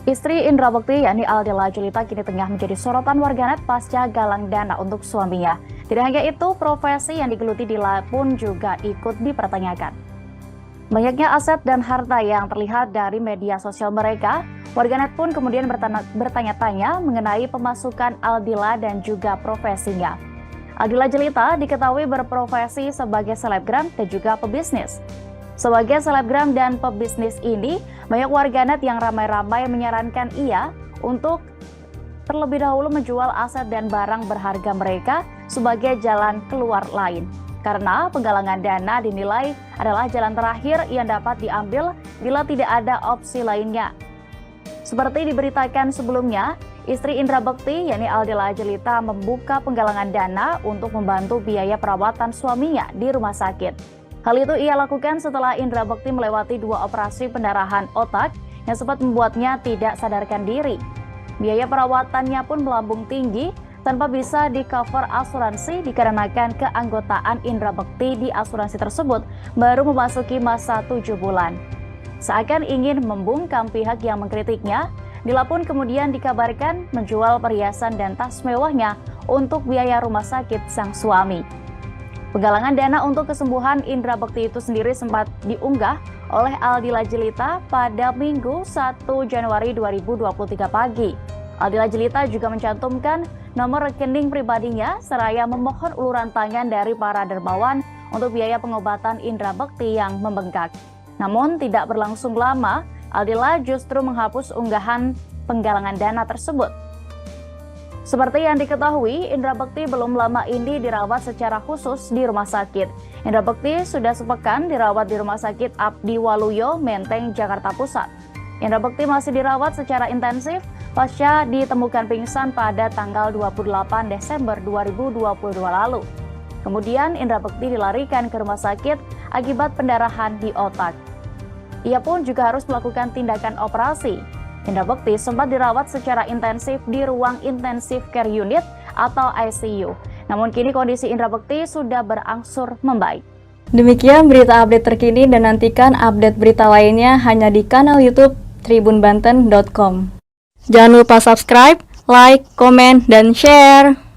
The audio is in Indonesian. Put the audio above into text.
Istri Indra Bekti, yakni Aldila Julita, kini tengah menjadi sorotan warganet pasca galang dana untuk suaminya. Tidak hanya itu, profesi yang digeluti Dila pun juga ikut dipertanyakan. Banyaknya aset dan harta yang terlihat dari media sosial mereka, warganet pun kemudian bertanya-tanya mengenai pemasukan Aldila dan juga profesinya. Aldila Julita diketahui berprofesi sebagai selebgram dan juga pebisnis. Sebagai selebgram dan pebisnis ini, banyak warganet yang ramai-ramai menyarankan ia untuk terlebih dahulu menjual aset dan barang berharga mereka sebagai jalan keluar lain. Karena penggalangan dana dinilai adalah jalan terakhir yang dapat diambil bila tidak ada opsi lainnya. Seperti diberitakan sebelumnya, istri Indra Bekti, yakni Aldila Julita, membuka penggalangan dana untuk membantu biaya perawatan suaminya di rumah sakit. Hal itu ia lakukan setelah Indra Bekti melewati 2 operasi pendarahan otak yang sempat membuatnya tidak sadarkan diri. Biaya perawatannya pun melambung tinggi tanpa bisa di-cover asuransi dikarenakan keanggotaan Indra Bekti di asuransi tersebut baru memasuki masa 7 bulan. Seakan ingin membungkam pihak yang mengkritiknya, Dila pun kemudian dikabarkan menjual perhiasan dan tas mewahnya untuk biaya rumah sakit sang suami. Penggalangan dana untuk kesembuhan Indra Bekti itu sendiri sempat diunggah oleh Aldila Julita pada Minggu 1 Januari 2023 pagi. Aldila Julita juga mencantumkan nomor rekening pribadinya seraya memohon uluran tangan dari para dermawan untuk biaya pengobatan Indra Bekti yang membengkak. Namun tidak berlangsung lama, Aldila justru menghapus unggahan penggalangan dana tersebut. Seperti yang diketahui, Indra Bekti belum lama ini dirawat secara khusus di rumah sakit. Indra Bekti sudah sepekan dirawat di Rumah Sakit Abdi Waluyo, Menteng, Jakarta Pusat. Indra Bekti masih dirawat secara intensif pasca ditemukan pingsan pada tanggal 28 Desember 2022 lalu. Kemudian Indra Bekti dilarikan ke rumah sakit akibat pendarahan di otak. Ia pun juga harus melakukan tindakan operasi. Indra Bekti sempat dirawat secara intensif di ruang intensive care unit atau ICU. Namun kini kondisi Indra Bekti sudah berangsur membaik. Demikian berita update terkini dan nantikan update berita lainnya hanya di kanal YouTube tribunbanten.com. Jangan lupa subscribe, like, komen, dan share.